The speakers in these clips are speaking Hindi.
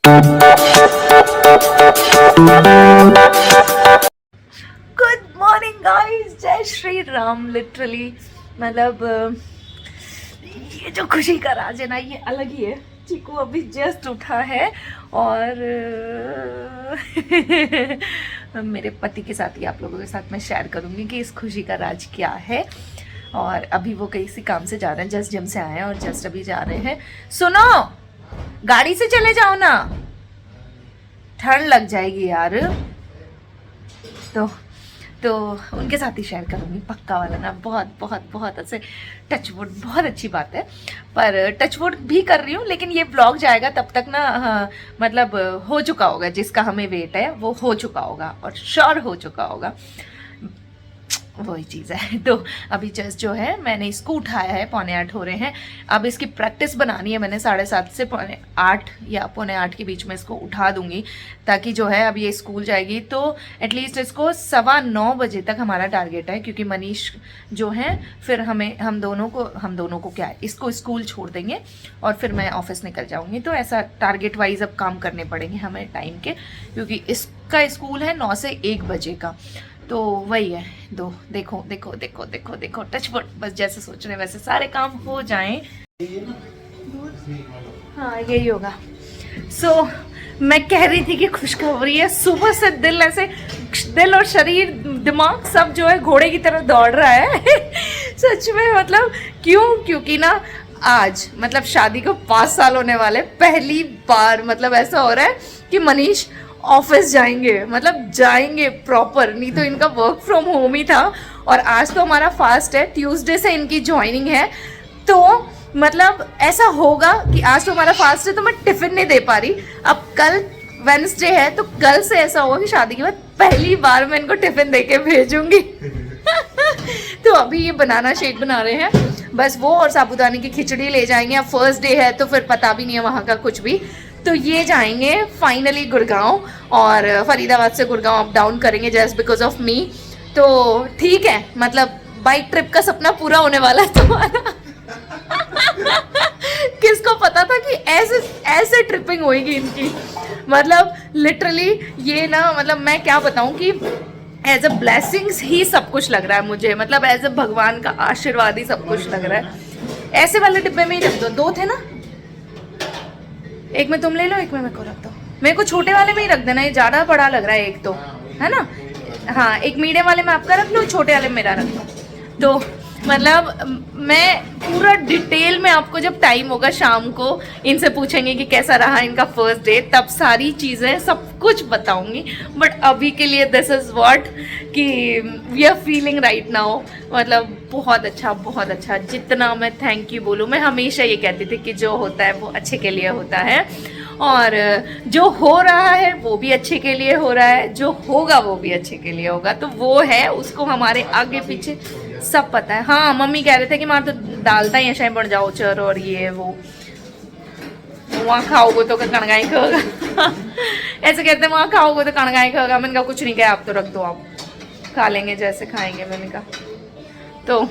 गुड मॉर्निंग गाइस, जय श्री राम। लिटरली मतलब ये जो खुशी का राज है ना, ये अलग ही है। चीकू अभी जस्ट उठा है और मेरे पति के साथ ही आप लोगों के साथ मैं शेयर करूंगी कि इस खुशी का राज क्या है। और अभी वो किसी काम से जा रहे हैं, जस्ट जिम से आए हैं और जस्ट अभी जा रहे हैं। सुनो, गाड़ी से चले जाओ ना, ठंड लग जाएगी यार। तो उनके साथ ही शेयर करूँगी पक्का वाला ना। बहुत बहुत बहुत ऐसे टचवुड, बहुत अच्छी बात है। पर टचवुड भी कर रही हूँ, लेकिन ये ब्लॉग जाएगा तब तक ना, हाँ, मतलब हो चुका होगा, जिसका हमें वेट है वो हो चुका होगा और श्योर हो चुका होगा, वही चीज़ है। तो अभी जस्ट जो है मैंने इसको उठाया है, 7:45 हो रहे हैं। अब इसकी प्रैक्टिस बनानी है मैंने, 7:30 से 7:45 या 7:45 के बीच में इसको उठा दूंगी, ताकि जो है अब ये स्कूल जाएगी तो एटलीस्ट इसको 9:15 बजे तक हमारा टारगेट है। क्योंकि मनीष जो है फिर हम दोनों को क्या है, इसको स्कूल छोड़ देंगे और फिर मैं ऑफिस निकल जाऊँगी। तो ऐसा टारगेट वाइज अब काम करने पड़ेंगे हमें टाइम के, क्योंकि इसका स्कूल है 9 से 1 बजे का। तो वही है। देखो देखो देखो देखो देखो, टचवुड, बस जैसे सोच रहे हैं वैसे सारे काम हो जाएं। हाँ यही होगा। सो मैं कह रही थी कि खुशखबरी है। सुबह से दिल और शरीर, दिमाग सब जो है घोड़े की तरह दौड़ रहा है। सच में, मतलब क्योंकि ना आज मतलब शादी को 5 साल होने वाले, पहली बार मतलब ऐसा हो रहा है कि मनीष ऑफिस जाएंगे, मतलब जाएंगे प्रॉपर। नहीं तो इनका वर्क फ्रॉम होम ही था और आज तो हमारा फास्ट है, ट्यूसडे से इनकी ज्वाइनिंग है। तो मतलब ऐसा होगा कि आज तो हमारा फास्ट है तो मैं टिफिन नहीं दे पा रही। अब कल वेडनेसडे है तो कल से ऐसा होगा कि शादी के बाद पहली बार मैं इनको टिफिन दे के भेजूंगी। तो अभी ये बनाना शेक बना रहे हैं, बस वो और साबूदाने की खिचड़ी ले जाएंगे। अब फर्स्ट डे है तो फिर पता भी नहीं है वहाँ का कुछ भी। तो ये जाएंगे फाइनली गुड़गांव, और फरीदाबाद से गुड़गांव अप डाउन करेंगे जस्ट बिकॉज ऑफ मी। तो ठीक है, मतलब बाइक ट्रिप का सपना पूरा होने वाला है तुम्हारा। किसको पता था कि ऐसे ट्रिपिंग होएगी इनकी। मतलब लिटरली ये ना, मतलब मैं क्या बताऊं कि एज अ ब्लेसिंग्स ही सब कुछ लग रहा है मुझे। मतलब एज अ भगवान का आशीर्वाद ही सब कुछ लग रहा है। ऐसे वाले डिब्बे में ही रख दो थे ना, एक में तुम ले लो, एक में मेरे को रख दो। मेरे को छोटे वाले में ही रख देना, ये ज़्यादा बड़ा लग रहा है एक तो, है ना। हाँ, एक मीडियम वाले में आपका रख लो, छोटे वाले में मेरा रख दो। तो मतलब मैं पूरा डिटेल में आपको जब टाइम होगा शाम को, इनसे पूछेंगे कि कैसा रहा इनका फर्स्ट डे, तब सारी चीज़ें सब कुछ बताऊंगी। बट अभी के लिए दिस इज़ व्हाट कि we are feeling right now. मतलब बहुत अच्छा। जितना मैं थैंक यू बोलूँ, मैं हमेशा ये कहती थी कि जो होता है वो अच्छे के लिए होता है, और जो हो रहा है वो भी अच्छे के लिए हो रहा है, जो होगा वो भी अच्छे के लिए होगा। तो वो है, उसको हमारे आगे पीछे सब पता है। हाँ, मम्मी कह रहे थे कि मार तो डालता ही ऐसा बढ़ जाओ चर, और ये वो वहाँ खाओगे तो कणगाई खाओगा। ऐसे कहते हैं वहाँ खाओगे तो कणगाई खाओगा। मैंने कहा कुछ नहीं कहा, आप तो रख दो, आप खा लेंगे जैसे खाएंगे। मैंने कहा तो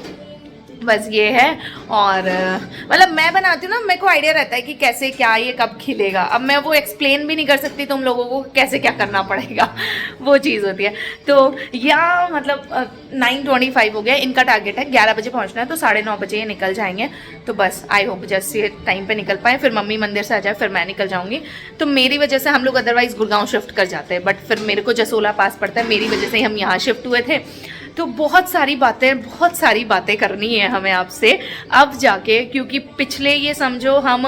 बस ये है। और मतलब मैं बनाती हूँ ना, मेरे को आइडिया रहता है कि कैसे क्या ये कब खिलेगा। अब मैं वो एक्सप्लेन भी नहीं कर सकती तुम लोगों को कैसे क्या करना पड़ेगा, वो चीज़ होती है। तो या मतलब 9:25 हो गया, इनका टारगेट है 11 बजे पहुँचना है, तो 9:30 बजे ये निकल जाएंगे। तो बस आई होप जस्ट ये टाइम पे निकल पाए, फिर मम्मी मंदिर से आ जाए, फिर मैं निकल जाऊँगी। तो मेरी वजह से हम लोग अदरवाइज़ गुड़गांव शिफ्ट कर जाते हैं, बट फिर मेरे को जसोला पास पड़ता है, मेरी वजह से ही हम यहाँ शिफ्ट हुए थे। तो बहुत सारी बातें करनी है हमें आपसे अब जाके, क्योंकि पिछले ये समझो हम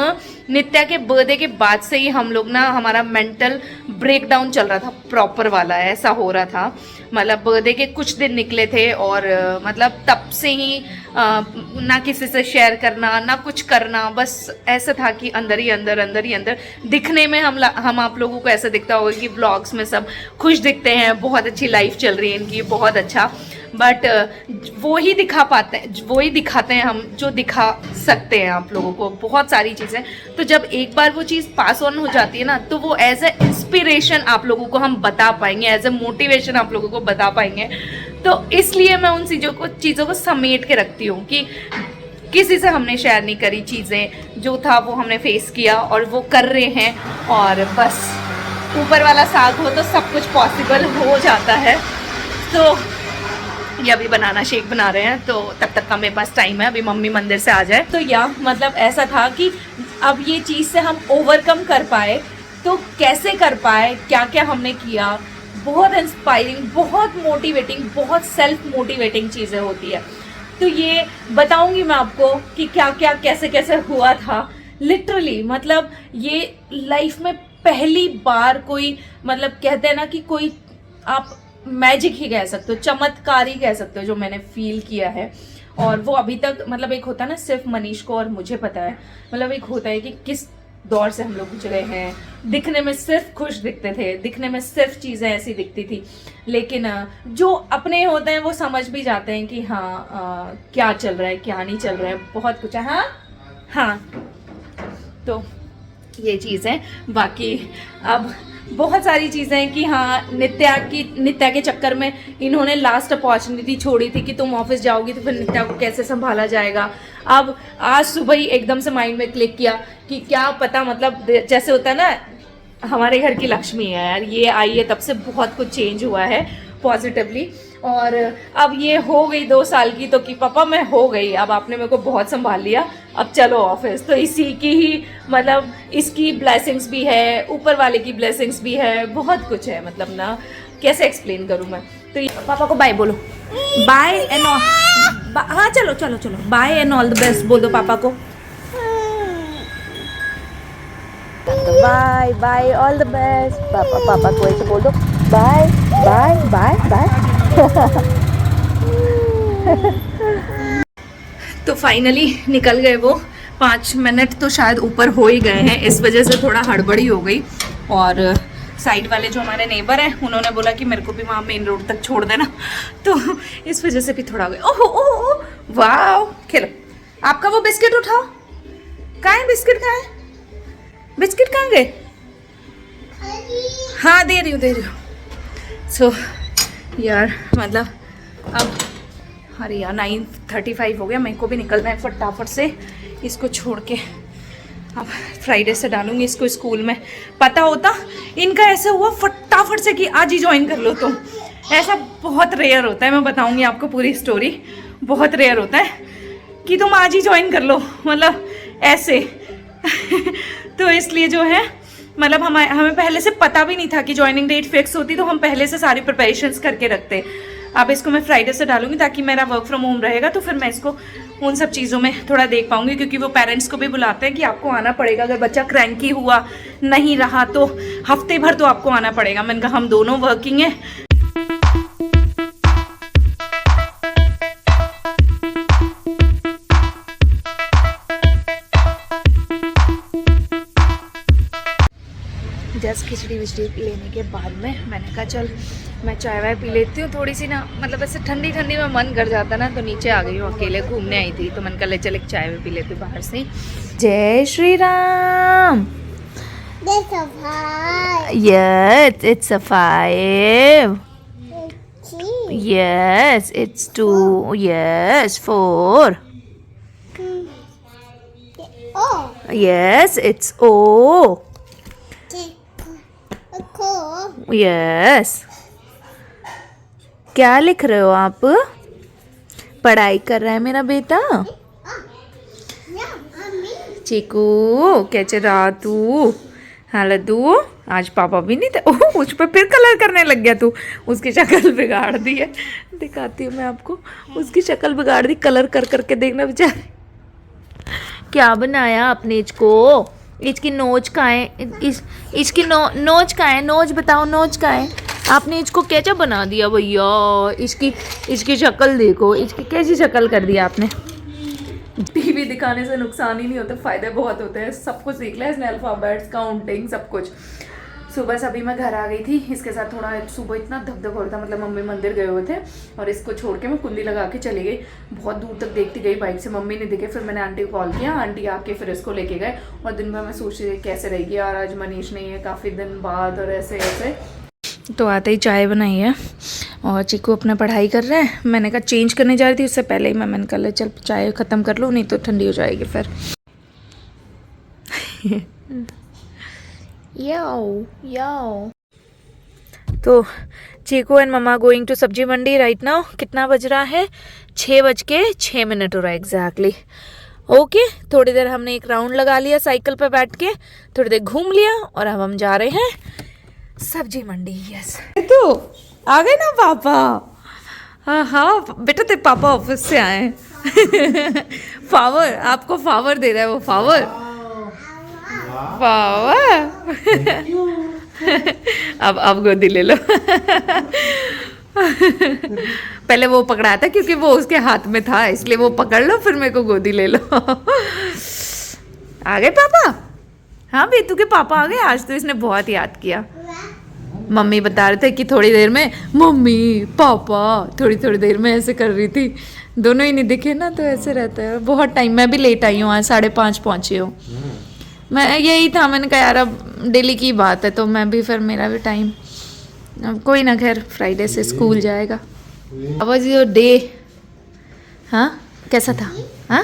नित्या के बर्थडे के बाद से ही हम लोग ना, हमारा मेंटल ब्रेकडाउन चल रहा था, प्रॉपर वाला ऐसा हो रहा था। मतलब बर्थडे के कुछ दिन निकले थे और मतलब तब से ही ना किसी से शेयर करना ना कुछ करना, बस ऐसा था कि अंदर ही अंदर दिखने में हम आप लोगों को ऐसा दिखता होगा कि व्लॉग्स में सब खुश दिखते हैं, बहुत अच्छी लाइफ चल रही है इनकी, बहुत अच्छा। बट वो ही दिखाते हैं हम जो दिखा सकते हैं आप लोगों को, बहुत सारी चीज़ें। तो जब एक बार वो चीज़ पास ऑन हो जाती है ना, तो वो एज ए इंस्पिरेशन आप लोगों को हम बता पाएंगे, एज ए मोटिवेशन आप लोगों को बता पाएंगे। तो इसलिए मैं उन चीज़ों को समेट के रखती हूँ कि किसी से हमने शेयर नहीं करी चीज़ें, जो था वो हमने फेस किया और वो कर रहे हैं। और बस ऊपर वाला साथ हो तो सब कुछ पॉसिबल हो जाता है। तो ये अभी बनाना शेक बना रहे हैं, तो तब तक का मेरे पास टाइम है, अभी मम्मी मंदिर से आ जाए। तो या मतलब ऐसा था कि अब ये चीज़ से हम ओवरकम कर पाए, तो कैसे कर पाए, क्या क्या हमने किया। बहुत इंस्पायरिंग, बहुत मोटिवेटिंग, बहुत सेल्फ मोटिवेटिंग चीज़ें होती है। तो ये बताऊंगी मैं आपको कि क्या क्या कैसे कैसे हुआ था। लिटरली मतलब ये लाइफ में पहली बार कोई, मतलब कहते हैं ना कि कोई आप मैजिक ही कह सकते हो, चमत्कार ही कह सकते हो, जो मैंने फील किया है। और वो अभी तक मतलब एक होता है ना, सिर्फ मनीष को और मुझे पता है, मतलब एक होता है कि किस दौर से हम लोग गुजरे हैं। दिखने में सिर्फ खुश दिखते थे, दिखने में सिर्फ चीज़ें ऐसी दिखती थी, लेकिन जो अपने होते हैं वो समझ भी जाते हैं कि हाँ क्या चल रहा है, क्या नहीं चल रहा है, बहुत कुछ है। हाँ हाँ, तो ये चीज़ है। बाकी अब बहुत सारी चीज़ें हैं कि हाँ, नित्या के चक्कर में इन्होंने लास्ट अपॉर्चुनिटी छोड़ी थी कि तुम ऑफिस जाओगी तो फिर नित्या को कैसे संभाला जाएगा। अब आज सुबह ही एकदम से माइंड में क्लिक किया कि क्या पता, मतलब जैसे होता है ना, हमारे घर की लक्ष्मी है यार, ये आई है तब से बहुत कुछ चेंज हुआ है पॉजिटिवली। और अब ये हो गई 2 साल की, तो कि पापा मैं हो गई, अब आपने मेरे को बहुत संभाल लिया, अब चलो ऑफिस। तो इसी की ही मतलब इसकी ब्लेसिंग्स भी है, ऊपर वाले की ब्लेसिंग्स भी है, बहुत कुछ है। मतलब ना कैसे एक्सप्लेन करूँ मैं। तो पापा को बाय बोलो, बाय एंड ऑल। हाँ चलो चलो चलो, bye and all the best बोल दो पापा को। Bye bye all the best. पापा को ऐसे बोल दो, बाय बाय बाय बाय। तो फाइनली निकल गए वो। 5 मिनट तो शायद ऊपर हो ही गए हैं, इस वजह से थोड़ा हड़बड़ी हो गई। और साइड वाले जो हमारे नेबर हैं उन्होंने बोला कि मेरे को भी वहाँ मेन रोड तक छोड़ देना, तो इस वजह से भी थोड़ा हो गया। ओह ओह ओह, वाह, खेलो। आपका वो बिस्किट उठाओ, कहाँ है बिस्किट, कहाँ है बिस्किट, कहाँ गए? हाँ दे रही हूँ। सो यार मतलब अब अरे यार 9:35 हो गया, मेरे को भी निकलना है फटाफट से इसको छोड़ के। अब फ्राइडे से डालूंगी इसको स्कूल में। पता होता इनका ऐसा हुआ फटाफट से कि आज ही ज्वाइन कर लो तुम, ऐसा बहुत रेयर होता है। मैं बताऊंगी आपको पूरी स्टोरी, बहुत रेयर होता है कि तुम आज ही ज्वाइन कर लो, मतलब ऐसे। तो इसलिए जो है मतलब हमें पहले से पता भी नहीं था कि ज्वाइनिंग डेट फिक्स होती, तो हम पहले से सारी प्रिपरेशंस करके रखते। अब इसको मैं फ्राइडे से डालूंगी ताकि मेरा वर्क फ्रॉम होम रहेगा, तो फिर मैं इसको उन सब चीज़ों में थोड़ा देख पाऊंगी, क्योंकि वो पेरेंट्स को भी बुलाते हैं कि आपको आना पड़ेगा। अगर बच्चा क्रैंकी हुआ, नहीं रहा, तो हफ्ते भर तो आपको आना पड़ेगा। मैंने कहा हम दोनों वर्किंग हैं। जस्ट खिचड़ी विचड़ी लेने के बाद में मैंने कहा चल मैं चाय वाय पी लेती हूँ थोड़ी सी ना, मतलब ऐसे ठंडी ठंडी में मन कर जाता ना, तो नीचे आ गई हूँ, अकेले घूमने आई थी, तो मैंने कहा ले चल एक चाय भी पी लेती हूँ बाहर से। जय Shri Ram. Yes, it's a 5. Yes, it's 2. Yes, 4. Yes, it's O. Yes. क्या लिख रहे हो आप? पढ़ाई कर रहा है मेरा बेटा। चीकू कैसे रहा तू? हाँ लड्डू, आज पापा भी नहीं थे। ओह, मुझ पर फिर कलर करने लग गया तू। उसकी शक्ल बिगाड़ दी है, दिखाती हूँ मैं आपको। उसकी शक्ल बिगाड़ दी, कलर कर करके देखना बेचारे। क्या बनाया आपने इसको? इसकी नोच कहाँ है? इसकी नोच कहाँ है? नोच बताओ, नोच कहाँ है? आपने इसको कैसा बना दिया भैया? इसकी शक्ल देखो, इसकी कैसी शक्ल कर दिया आपने। टीवी दिखाने से नुकसान ही नहीं होते, फ़ायदे बहुत होते हैं। सब कुछ सीख लिया इसने, अल्फ़ाबेट्स, काउंटिंग, सब कुछ। सुबह से अभी मैं घर आ गई थी, इसके साथ थोड़ा सुबह इतना धक हो रहा था, मतलब मम्मी मंदिर गए हुए थे और इसको छोड़ के मैं कुंडी लगा के चली गई। बहुत दूर तक देखती गई बाइक से, मम्मी ने दिखे, फिर मैंने आंटी को कॉल किया, आंटी आके फिर इसको लेके गए। और दिन भर मैं सोच रही कैसे रहेगी यार, आज मनीष नहीं है काफ़ी दिन बाद, और ऐसे ऐसे। तो आते ही चाय बनाई है, और चीकू अपना पढ़ाई कर रहा है। मैंने कहा चेंज करने जा रही थी उससे पहले ही मैंने कहा चल चाय ख़त्म कर लो, नहीं तो ठंडी हो जाएगी फिर। याओ तो चीकू एंड मम्मा गोइंग टू सब्जी मंडी राइट नाउ। कितना बज रहा है? 6:06 हो रहा है एग्जैक्टली। ओके, थोड़ी देर हमने एक राउंड लगा लिया साइकिल पे बैठ के, थोड़ी देर घूम लिया और अब हम जा रहे हैं सब्जी मंडी। यस तो आ गए ना पापा। हाँ हाँ बेटा, तेरे पापा ऑफिस से आए हैं। फावर आपको फावर दे रहा है वो, फावर पावर। अब गोदी ले लो। पहले वो पकड़ा था क्योंकि वो उसके हाथ में था, इसलिए वो पकड़ लो फिर मेरे को गोदी ले लो। आ गए पापा? हाँ बेतू के पापा आ गए। आज तो इसने बहुत याद किया। मम्मी बता रहे थे कि थोड़ी देर में मम्मी पापा, थोड़ी थोड़ी देर में ऐसे कर रही थी। दोनों ही नहीं दिखे ना, तो ऐसे रहता है बहुत टाइम। मैं भी लेट आई हूँ, आज 5:30 पहुँची हूँ। मैं यही था, मैंने कहा यार अब डेली की बात है तो मैं भी फिर मेरा भी टाइम, अब कोई ना, खैर फ्राइडे से स्कूल जाएगा। How was your day? हाँ कैसा था? हाँ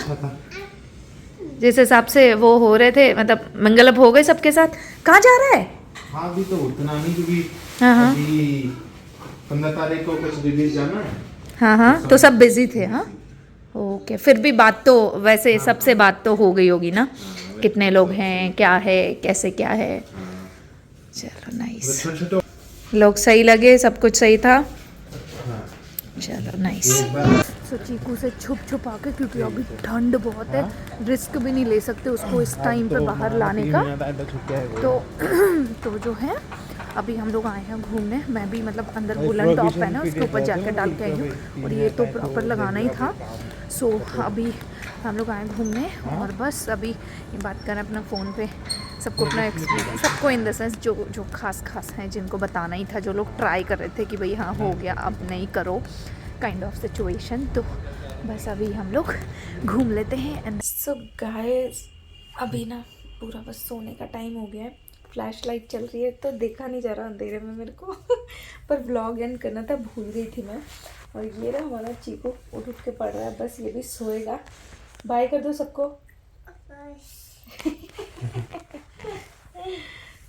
जिस हिसाब से वो हो रहे थे, मतलब मंगलम हो गए सबके साथ। कहाँ जा रहा है? हाँ अभी तो उतना नहीं, क्योंकि हाँ अभी 15 तारीख को कुछ रिलीज जाना है। हाँ हाँ तो सब बिजी थे। हाँ ओके, फिर भी बात तो वैसे सबसे बात तो हो गई होगी ना, कितने लोग हैं, क्या है, कैसे क्या है। चलो नाइस, लोग सही लगे, सब कुछ सही था। चलो नाइस। सो चीकू से छुप छुप आके, क्योंकि अभी ठंड बहुत है, रिस्क भी नहीं ले सकते उसको इस टाइम पे बाहर लाने का। तो जो है अभी हम लोग आए हैं घूमने। मैं भी मतलब अंदर वुलन टॉप है ना, उसके ऊपर जैकेट डाल के आई हूँ और ये तो प्रॉपर लगाना ही था। सो अभी हम लोग आए घूमने और बस अभी ये बात करें अपना फ़ोन पे सबको अपना एक्सपीरियंस, सबको इन द सेंस जो खास हैं जिनको बताना ही था, जो लोग ट्राई कर रहे थे कि भाई हाँ हो गया अब नहीं करो काइंड ऑफ सिचुएशन। तो बस अभी हम लोग घूम लेते हैं। एंड सो गाइस अभी ना पूरा बस सोने का टाइम हो गया है। फ्लैश लाइट चल रही है तो देखा नहीं जा रहा अंधेरे में मेरे को। पर व्लॉग एंड करना था, भूल गई थी मैं। और ये रहा हमारा चीकू उठ के पड़ रहा है, बस ये भी सोएगा। बाय कर दो सबको।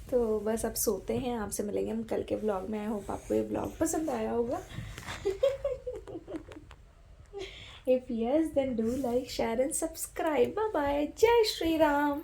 तो बस अब सोते हैं, आपसे मिलेंगे हम कल के व्लॉग में। आई होप आपको ये व्लॉग पसंद आया होगा। If yes, then do like, share and subscribe. Bye bye. Jai Shri Ram.